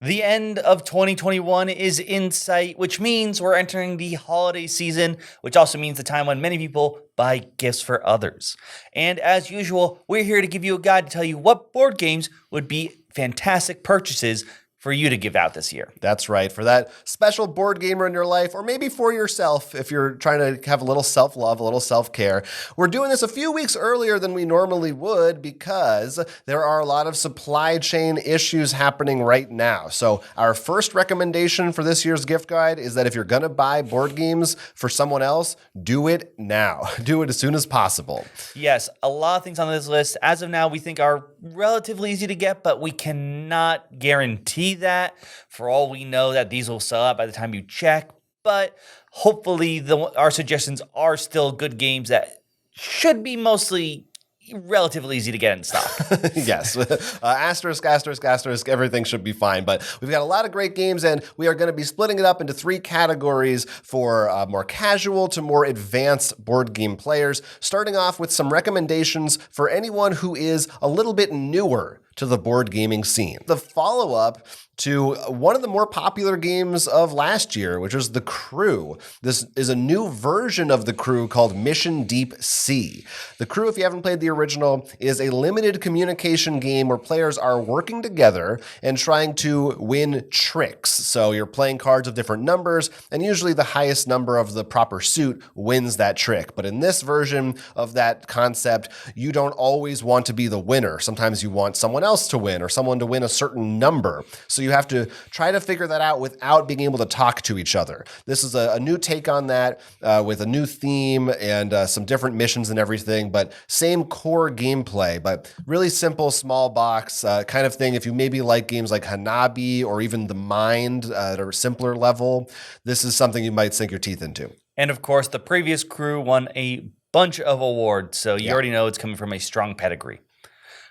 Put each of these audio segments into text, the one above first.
The end of 2021 is in sight, which means we're entering the holiday season, which also means the time when many people buy gifts for others. And as usual, we're here to give you a guide to tell you what board games would be fantastic purchases for you to give out this year. That's right. For that special board gamer in your life, or maybe for yourself if you're trying to have a little self-love, a little self-care. We're doing this a few weeks earlier than we normally would because there are a lot of supply chain issues happening right now. So our first recommendation for this year's gift guide is that if you're going to buy board games for someone else, do it now. Do it as soon as possible. Yes, a lot of things on this list as of now we think are relatively easy to get, but we cannot guarantee that. For all we know, that these will sell out by the time you check, but hopefully our suggestions are still good games that should be mostly relatively easy to get in stock. Yes. Asterisk, asterisk, asterisk, everything should be fine. But we've got a lot of great games, and we are going to be splitting it up into three categories for more casual to more advanced board game players, starting off with some recommendations for anyone who is a little bit newer to the board gaming scene. The follow-up to one of the more popular games of last year, which was The Crew. This is a new version of The Crew called Mission Deep Sea. The Crew, if you haven't played the original, is a limited communication game where players are working together and trying to win tricks. So you're playing cards of different numbers, and usually the highest number of the proper suit wins that trick. But in this version of that concept, you don't always want to be the winner. Sometimes you want someone else to win or someone to win a certain number. So you have to try to figure that out without being able to talk to each other. This is a new take on that with a new theme and some different missions and everything, but same core gameplay, but really simple, small box kind of thing. If you maybe like games like Hanabi or even The Mind at a simpler level, this is something you might sink your teeth into. And of course, the previous Crew won a bunch of awards, so you already know it's coming from a strong pedigree.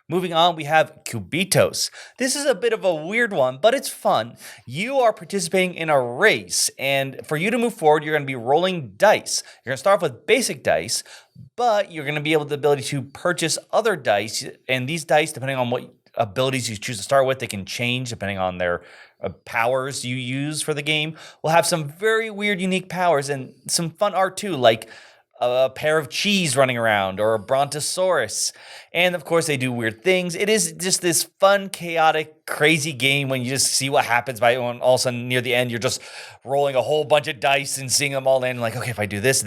Moving on, we have Cubitos. This is a bit of a weird one, but it's fun. You are participating in a race, and for you to move forward, you're going to be rolling dice. You're going to start off with basic dice, but you're going to be able the ability to purchase other dice, and these dice, depending on what abilities you choose to start with, they can change depending on their powers you use for the game. Will have some very weird, unique powers and some fun art too, like a pair of cheese running around or a brontosaurus. And of course, they do weird things. It is just this fun, chaotic, crazy game when you just see what happens by when all of a sudden near the end, you're just rolling a whole bunch of dice and seeing them all in. Like, okay, if I do this.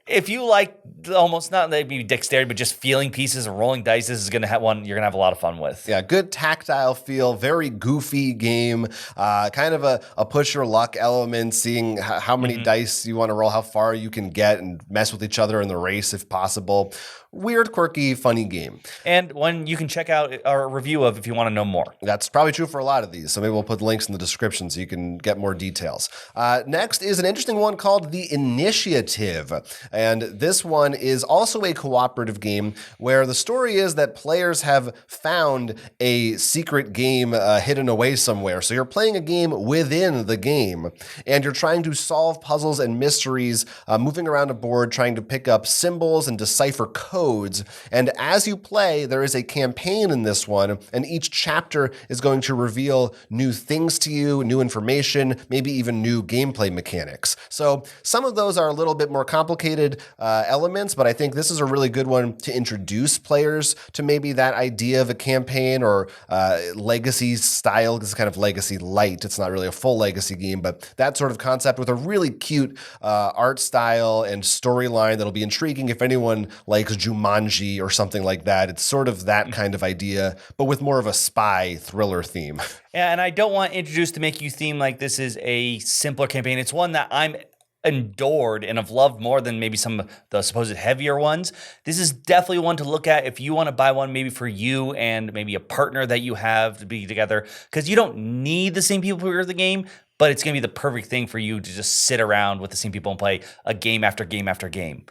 If you like almost not maybe dexterity, but just feeling pieces and rolling dice, this is going to have one you're going to have a lot of fun with. Yeah, good tactile feel, very goofy game, kind of a push your luck element, seeing how many dice you want to roll, how far you can get and mess with each other in the race if possible. Weird, quirky, funny game. And one you can check out our review of if you want to know more. That's probably true for a lot of these, so maybe we'll put links in the description so you can get more details. Next is an interesting one called The Initiative, and this one is also a cooperative game where the story is that players have found a secret game hidden away somewhere. So you're playing a game within the game, and you're trying to solve puzzles and mysteries, moving around a board, trying to pick up symbols and decipher codes. And as you play, there is a campaign in this one, and each chapter is going to reveal new things to you, new information, maybe even new gameplay mechanics. So some of those are a little bit more complicated elements, but I think this is a really good one to introduce players to maybe that idea of a campaign or legacy style. This is kind of legacy light. It's not really a full legacy game, but that sort of concept with a really cute art style and storyline that'll be intriguing if anyone likes Jumanji or something like that. It's sort of that kind of idea, but with more of a spy thriller theme. And I don't want Introduce to make you seem like this is a simpler campaign. It's one that I'm adored and have loved more than maybe some of the supposed heavier ones. This is definitely one to look at if you want to buy one maybe for you and maybe a partner that you have to be together, because you don't need the same people for the game, but it's going to be the perfect thing for you to just sit around with the same people and play a game after game after game.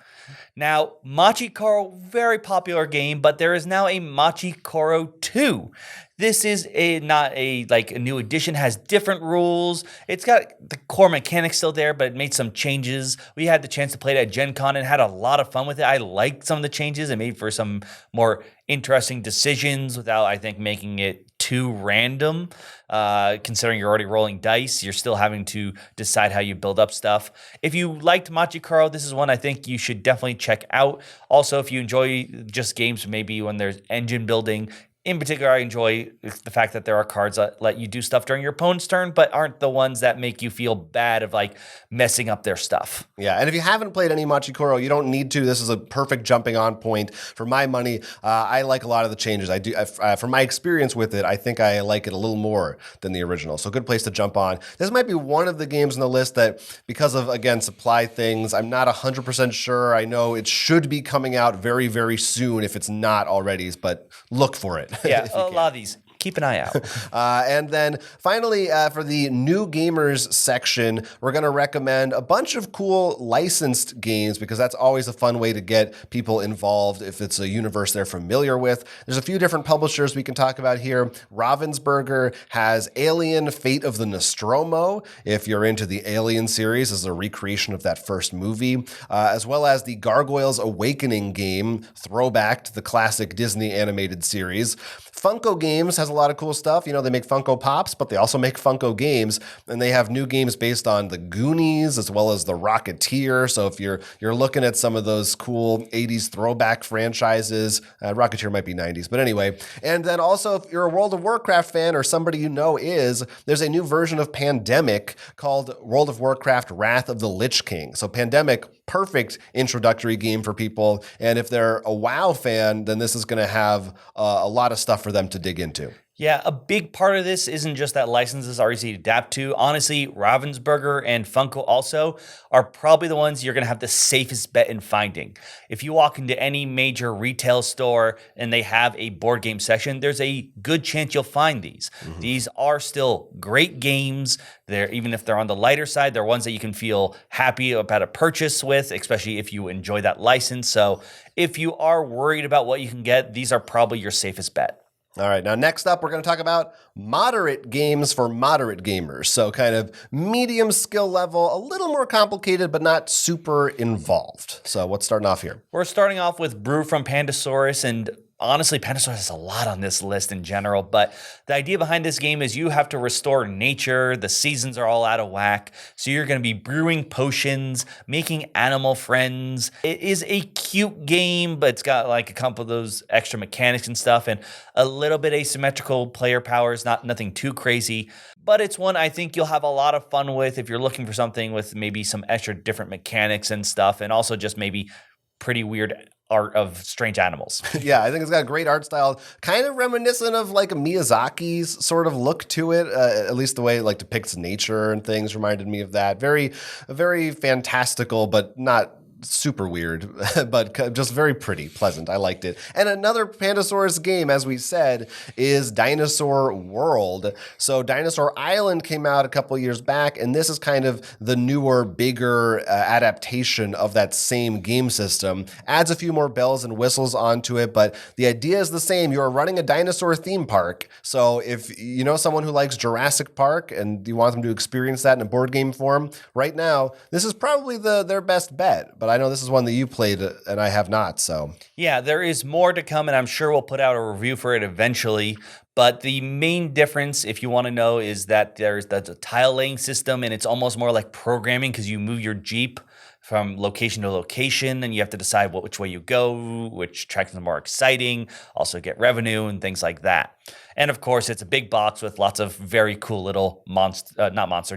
Now, Machi Koro, very popular game, but there is now a Machi Koro 2. This is not a like a new edition, has different rules. It's got the core mechanics still there, but it made some changes. We had the chance to play it at Gen Con and had a lot of fun with it. I liked some of the changes. It made for some more interesting decisions without, I think, making it too random. Considering you're already rolling dice, you're still having to decide how you build up stuff. If you liked Machikoro, this is one I think you should definitely check out. Also, if you enjoy just games, maybe when there's engine building. In particular, I enjoy the fact that there are cards that let you do stuff during your opponent's turn, but aren't the ones that make you feel bad of like messing up their stuff. Yeah, and if you haven't played any Machikoro, you don't need to. This is a perfect jumping on point for my money. I like a lot of the changes. I do. From my experience with it, I think I like it a little more than the original. So good place to jump on. This might be one of the games on the list that, because of, again, supply things, I'm not 100% sure. I know it should be coming out very, very soon if it's not already, but look for it. Yeah, a lot of these. Keep an eye out. And then finally, for the new gamers section, we're going to recommend a bunch of cool licensed games because that's always a fun way to get people involved if it's a universe they're familiar with. There's a few different publishers we can talk about here. Ravensburger has Alien: Fate of the Nostromo. If you're into the Alien series, as a recreation of that first movie, as well as the Gargoyles Awakening game, throwback to the classic Disney animated series. Funko Games has a lot of cool stuff. You know, they make Funko Pops, but they also make Funko games, and they have new games based on the Goonies as well as the Rocketeer. So if you're looking at some of those cool 80s throwback franchises, Rocketeer might be 90s, but anyway. And then also, if you're a World of Warcraft fan or somebody you know is, there's a new version of Pandemic called World of Warcraft Wrath of the Lich King. So Pandemic, perfect introductory game for people. And if they're a WoW fan, then this is going to have a lot of stuff for them to dig into. Yeah, a big part of this isn't just that licenses are easy to adapt to. Honestly, Ravensburger and Funko also are probably the ones you're going to have the safest bet in finding. If you walk into any major retail store and they have a board game section, there's a good chance you'll find these. Mm-hmm. These are still great games. Even if they're on the lighter side, they're ones that you can feel happy about a purchase with, especially if you enjoy that license. So if you are worried about what you can get, these are probably your safest bet. All right, now next up, we're going to talk about moderate games for moderate gamers. So kind of medium skill level, a little more complicated, but not super involved. So what's starting off here? We're starting off with Brew from Pandasaurus, and honestly, Pandasaurus has a lot on this list in general, but the idea behind this game is you have to restore nature. The seasons are all out of whack, so you're going to be brewing potions, making animal friends. It is a cute game, but it's got like a couple of those extra mechanics and stuff, and a little bit asymmetrical player powers, nothing too crazy. But it's one I think you'll have a lot of fun with if you're looking for something with maybe some extra different mechanics and stuff, and also just maybe pretty weird art of strange animals. Yeah, I think it's got a great art style, kind of reminiscent of like a Miyazaki's sort of look to it, at least the way it like depicts nature and things reminded me of that. Very, very fantastical, but not super weird, but just very pretty, pleasant. I liked it. And another Pandasaurus game, as we said, is Dinosaur World. So Dinosaur Island came out a couple years back, and this is kind of the newer, bigger adaptation of that same game system. Adds a few more bells and whistles onto it, but the idea is the same. You're running a dinosaur theme park. So if you know someone who likes Jurassic Park and you want them to experience that in a board game form, right now, this is probably their best bet. But I know this is one that you played and I have not, so. Yeah, there is more to come, and I'm sure we'll put out a review for it eventually. But the main difference, if you want to know, is that that's a tile laying system, and it's almost more like programming because you move your Jeep from location to location, and you have to decide which way you go, which tracks are more exciting, also get revenue and things like that. And of course, it's a big box with lots of very cool little dinosaur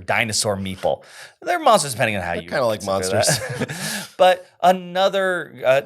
meeple. They're monsters depending on how you kind of like monsters. But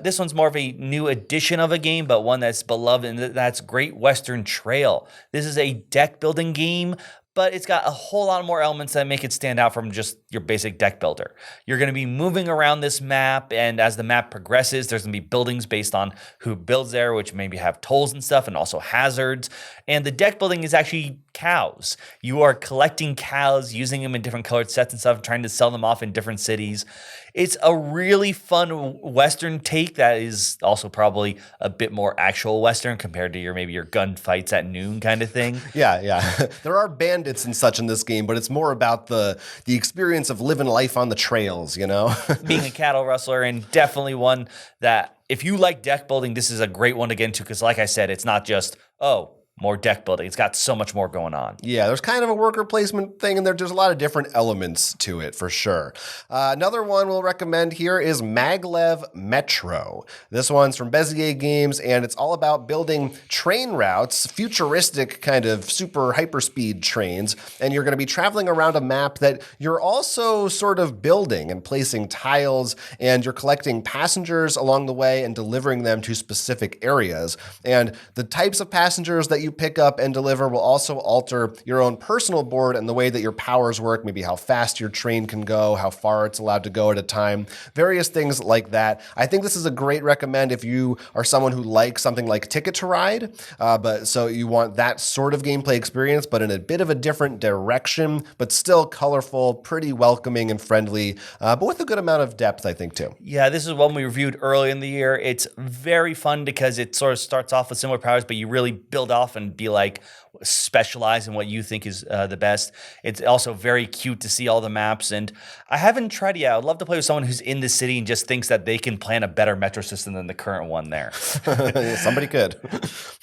this one's more of a new edition of a game, but one that's beloved, and that's Great Western Trail. This is a deck building game, but it's got a whole lot more elements that make it stand out from just your basic deck builder. You're going to be moving around this map, and as the map progresses, there's going to be buildings based on who builds there, which maybe have tolls and stuff, and also hazards. And the deck building is actually cows. You are collecting cows, using them in different colored sets and stuff, trying to sell them off in different cities. It's a really fun Western take that is also probably a bit more actual Western compared to maybe your gunfights at noon kind of thing. Yeah. There are bandits and such in this game, but it's more about the experience of living life on the trails, you know? Being a cattle rustler, and definitely one that if you like deck building, this is a great one to get into because like I said, it's not just, more deck building. It's got so much more going on. Yeah, there's kind of a worker placement thing, and there's a lot of different elements to it for sure. Another one we'll recommend here is Maglev Metro. This one's from Bezier Games, and it's all about building train routes, futuristic kind of super hyperspeed trains, and you're going to be traveling around a map that you're also sort of building and placing tiles, and you're collecting passengers along the way and delivering them to specific areas. And the types of passengers that you pick up and deliver will also alter your own personal board and the way that your powers work, maybe how fast your train can go, how far it's allowed to go at a time, various things like that. I think this is a great recommend if you are someone who likes something like Ticket to Ride, but so you want that sort of gameplay experience, but in a bit of a different direction, but still colorful, pretty welcoming and friendly, but with a good amount of depth, I think, too. Yeah, this is one we reviewed early in the year. It's very fun because it sort of starts off with similar powers, but you really build off and be like specialize in what you think is the best. It's also very cute to see all the maps, and I haven't tried it yet. I'd love to play with someone who's in the city and just thinks that they can plan a better metro system than the current one there. Somebody could.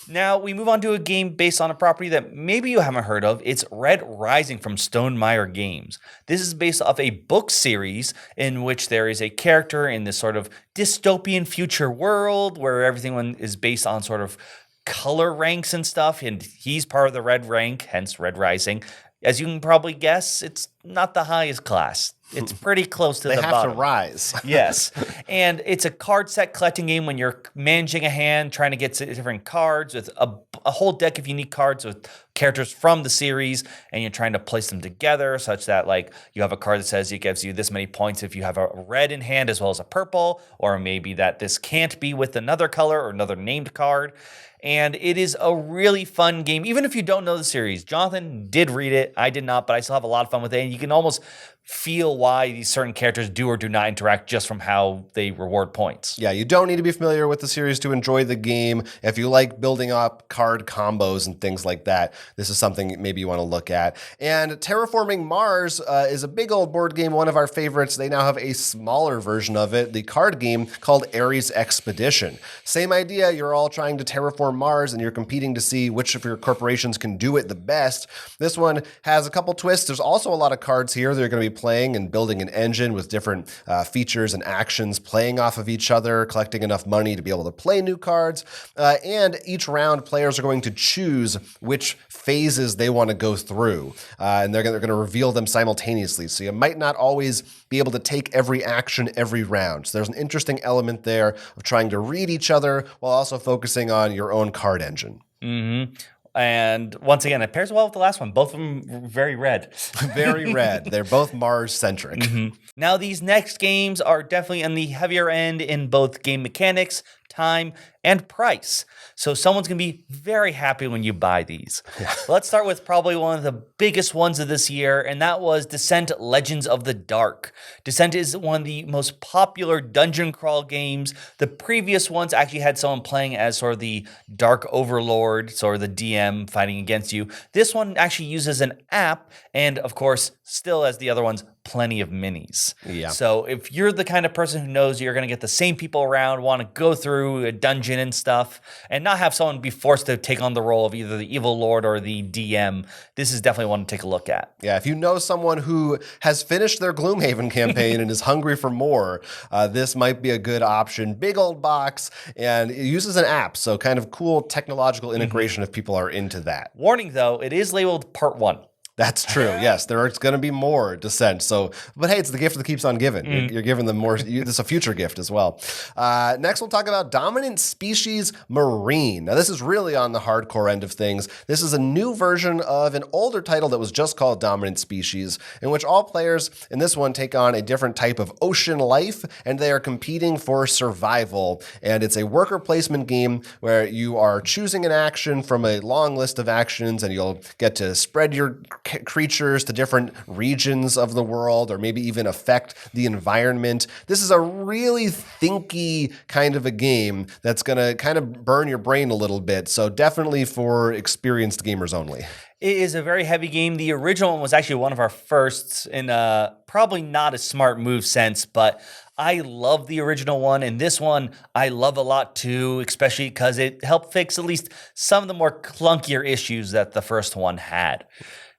Now we move on to a game based on a property that maybe you haven't heard of. It's Red Rising from Stonemaier Games. This is based off a book series in which there is a character in this sort of dystopian future world where everything is based on sort of color ranks and stuff, and he's part of the red rank, hence Red Rising. As you can probably guess, it's not the highest class. It's pretty close to the bottom. They have to rise. Yes. And it's a card set collecting game when you're managing a hand, trying to get different cards with a whole deck of unique cards with characters from the series, and you're trying to place them together such that like you have a card that says it gives you this many points if you have a red in hand as well as a purple, or maybe that this can't be with another color or another named card. And it is a really fun game, even if you don't know the series. Jonathan did read it. I did not, but I still have a lot of fun with it. And you can almost feel why these certain characters do or do not interact just from how they reward points. Yeah, you don't need to be familiar with the series to enjoy the game. If you like building up card combos and things like that, this is something maybe you want to look at. And Terraforming Mars is a big old board game, one of our favorites. They now have a smaller version of it, the card game called Ares Expedition. Same idea, you're all trying to terraform Mars and you're competing to see which of your corporations can do it the best. This one has a couple twists. There's also a lot of cards here. They're going to be playing and building an engine with different features and actions playing off of each other, collecting enough money to be able to play new cards. And each round, players are going to choose which phases they want to go through. And they're going to reveal them simultaneously. So you might not always be able to take every action every round. So there's an interesting element there of trying to read each other while also focusing on your own card engine. Mm-hmm. And once again, it pairs well with the last one. Both of them very red. Very red. They're both Mars-centric. Mm-hmm. Now, these next games are definitely on the heavier end in both game mechanics, time, and price. So someone's going to be very happy when you buy these. Yeah. Let's start with probably one of the biggest ones of this year, and that was Descent Legends of the Dark. Descent is one of the most popular dungeon crawl games. The previous ones actually had someone playing as sort of the Dark Overlord, sort of the DM fighting against you. This one actually uses an app, and of course, still as the other ones, plenty of minis. Yeah. So if you're the kind of person who knows you're going to get the same people around, want to go through a dungeon and stuff, and not have someone be forced to take on the role of either the evil lord or the DM, this is definitely one to take a look at. Yeah, if you know someone who has finished their Gloomhaven campaign and is hungry for more, this might be a good option. Big old box, and it uses an app, so kind of cool technological integration if people are into that. Warning though, it is labeled Part 1. That's true. Yes, there's going to be more Descent. So, but hey, it's the gift that keeps on giving. You're giving them more. This is a future gift as well. Next, we'll talk about Dominant Species Marine. Now, this is really on the hardcore end of things. This is a new version of an older title that was just called Dominant Species, in which all players in this one take on a different type of ocean life, and they are competing for survival. And it's a worker placement game where you are choosing an action from a long list of actions, and you'll get to spread your creatures to different regions of the world, or maybe even affect the environment. This is a really thinky kind of a game that's going to kind of burn your brain a little bit. So definitely for experienced gamers only. It is a very heavy game. The original one was actually one of our firsts in probably not a smart move sense, but I love the original one, and this one I love a lot too, especially because it helped fix at least some of the more clunkier issues that the first one had.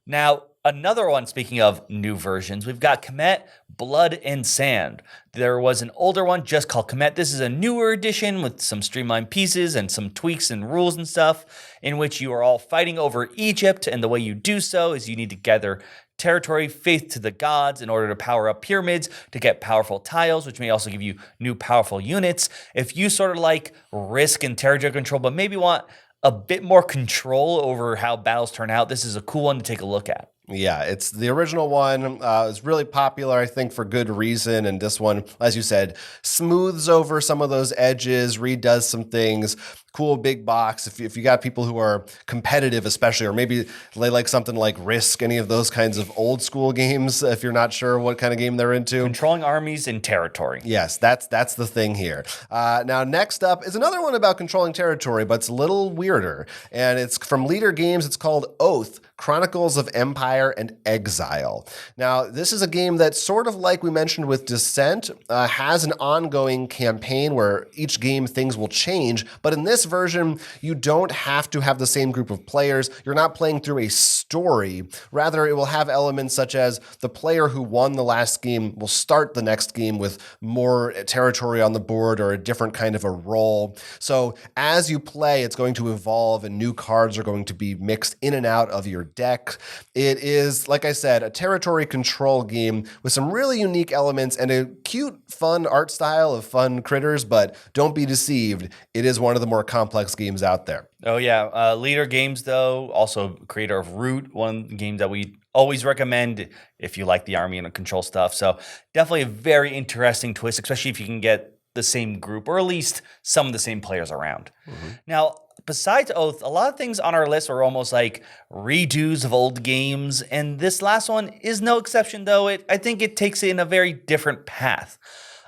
Now, another one, speaking of new versions, we've got Comet, Blood and Sand. There was an older one just called Comet. This is a newer edition with some streamlined pieces and some tweaks and rules and stuff, in which you are all fighting over Egypt, and the way you do so is you need to gather territory, faith to the gods in order to power up pyramids, to get powerful tiles, which may also give you new powerful units. If you sort of like Risk and territory control, but maybe want a bit more control over how battles turn out, this is a cool one to take a look at. Yeah, it's the original one. It's really popular, I think, for good reason. And this one, as you said, smooths over some of those edges, redoes some things. Cool big box. If you got people who are competitive, especially, or maybe they like something like Risk, any of those kinds of old school games, if you're not sure what kind of game they're into. Controlling armies and territory. Yes, that's the thing here. Now, next up is another one about controlling territory, but it's a little weirder. And it's from Leader Games. It's called Oath, Chronicles of Empire and Exile. Now, this is a game that, sort of like we mentioned with Descent, has an ongoing campaign where each game things will change. But in this version, you don't have to have the same group of players. You're not playing through a story. Rather, it will have elements such as the player who won the last game will start the next game with more territory on the board or a different kind of a role. So as you play, it's going to evolve and new cards are going to be mixed in and out of your deck. It is, like I said, a territory control game with some really unique elements and a cute, fun art style of fun critters, but don't be deceived. It is one of the more complex games out there. Oh, yeah. Leader Games, though, also creator of Root, one game that we always recommend if you like the army and control stuff. So definitely a very interesting twist, especially if you can get the same group or at least some of the same players around. Mm-hmm. Now, besides Oath, a lot of things on our list are almost like redos of old games, and this last one is no exception, though. I think it takes it in a very different path.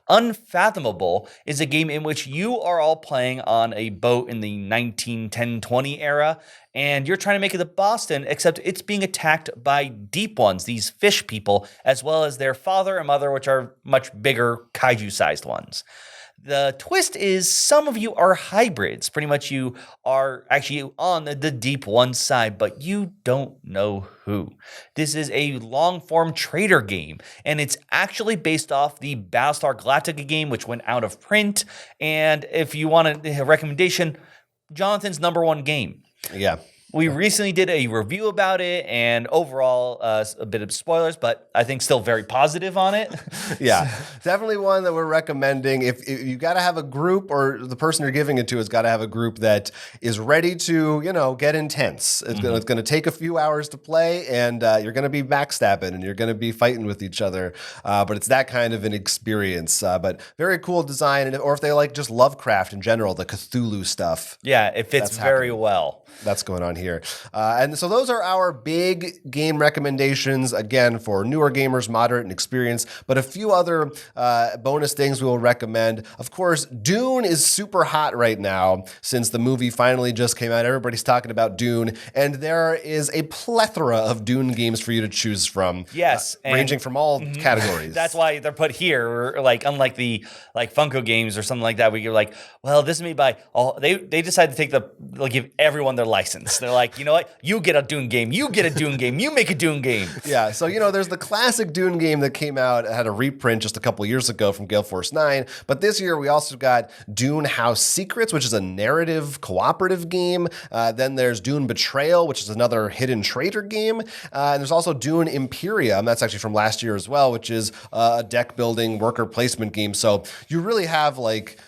Unfathomable is a game in which you are all playing on a boat in the 1910-20 era, and you're trying to make it to Boston, except it's being attacked by Deep Ones, these fish people, as well as their father and mother, which are much bigger kaiju-sized ones. The twist is some of you are hybrids. Pretty much you are actually on the Deep One side, but you don't know who. This is a long-form trader game, and it's actually based off the Battlestar Galactica game, which went out of print. And if you want a recommendation, Jonathan's #1 game. Yeah. We recently did a review about it, and overall, a bit of spoilers, but I think still very positive on it. Yeah, definitely one that we're recommending. If you got to have a group, or the person you're giving it to has got to have a group that is ready to, get intense. It's going to take a few hours to play, and you're going to be backstabbing, and you're going to be fighting with each other. But it's that kind of an experience. But very cool design, or if they like just Lovecraft in general, the Cthulhu stuff. Yeah, it fits very well. That's going on here. And so those are our big game recommendations, again, for newer gamers, moderate and experienced, but a few other bonus things we will recommend. Of course, Dune is super hot right now since the movie finally just came out. Everybody's talking about Dune, and there is a plethora of Dune games for you to choose from. Yes. Ranging from all categories. That's why they're put here, like unlike the Funko games or something like that, where you're like, well, this is made by all, they decided to they'll give everyone their license. They're They're like, you know what? You get a Dune game. You get a Dune game. You make a Dune game. Yeah, so, there's the classic Dune game that came out, had a reprint just a couple years ago from Gale Force 9, but this year we also got Dune House Secrets, which is a narrative cooperative game. Then there's Dune Betrayal, which is another hidden traitor game. And there's also Dune Imperium, that's actually from last year as well, which is a deck building worker placement game. So you really have, like,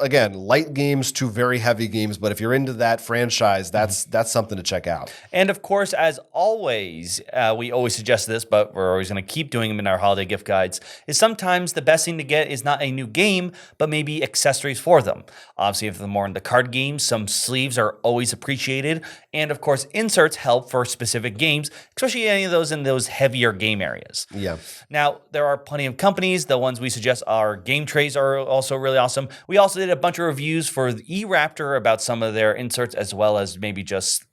again, light games to very heavy games, but if you're into that franchise, that's something to check out. And of course, as always, we always suggest this, but we're always going to keep doing them in our holiday gift guides, is sometimes the best thing to get is not a new game, but maybe accessories for them. Obviously, if they're more into card games, some sleeves are always appreciated. And of course, inserts help for specific games, especially any of those in those heavier game areas. Yeah. Now, there are plenty of companies. The ones we suggest are Game Trays are also really awesome. We also did a bunch of reviews for eRaptor about some of their inserts, as well as maybe just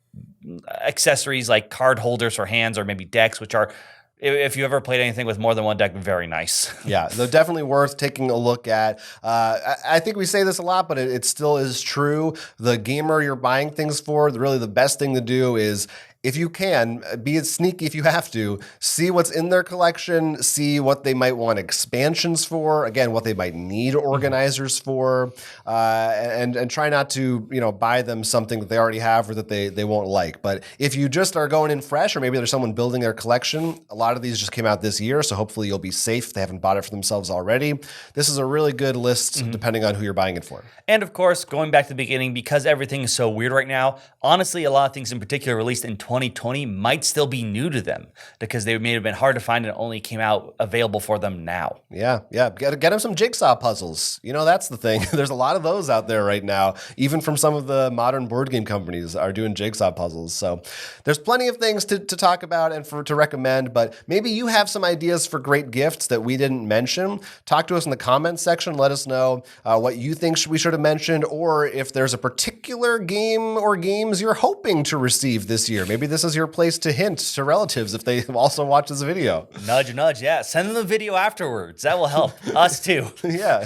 accessories like card holders for hands or maybe decks, which are, if you ever played anything with more than one deck, very nice. Yeah, they're definitely worth taking a look at. I think we say this a lot, but it still is true. The gamer you're buying things for, really the best thing to do is, if you can, be it sneaky if you have to, see what's in their collection, see what they might want expansions for, again, what they might need organizers for, and try not to, buy them something that they already have or that they won't like. But if you just are going in fresh, or maybe there's someone building their collection, a lot of these just came out this year, so hopefully you'll be safe. They haven't bought it for themselves already. This is a really good list depending on who you're buying it for. And of course, going back to the beginning, because everything is so weird right now, honestly, a lot of things in particular released in 2020 might still be new to them because they may have been hard to find and only came out available for them now. Yeah. Get them some jigsaw puzzles. That's the thing. There's a lot of those out there right now. Even from some of the modern board game companies are doing jigsaw puzzles. So there's plenty of things to talk about and to recommend, but maybe you have some ideas for great gifts that we didn't mention. Talk to us in the comments section. Let us know what you think we should have mentioned, or if there's a particular game or games you're hoping to receive this year. Maybe this is your place to hint to relatives if they also watch this video. Nudge, nudge, yeah. Send them the video afterwards. That will help us too. Yeah,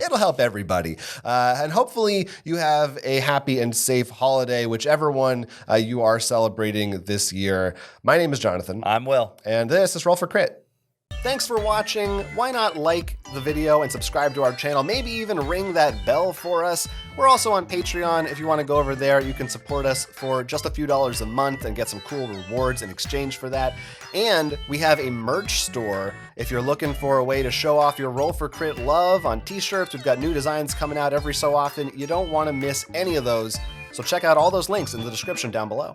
it'll help everybody. And hopefully you have a happy and safe holiday, whichever one you are celebrating this year. My name is Jonathan. I'm Will. And this is Roll for Crit. Thanks for watching. Why not like the video and subscribe to our channel? Maybe even ring that bell for us. We're also on Patreon. If you want to go over there, you can support us for just a few dollars a month and get some cool rewards in exchange for that. And we have a merch store. If you're looking for a way to show off your Roll for Crit love on t-shirts, we've got new designs coming out every so often. You don't want to miss any of those. So check out all those links in the description down below.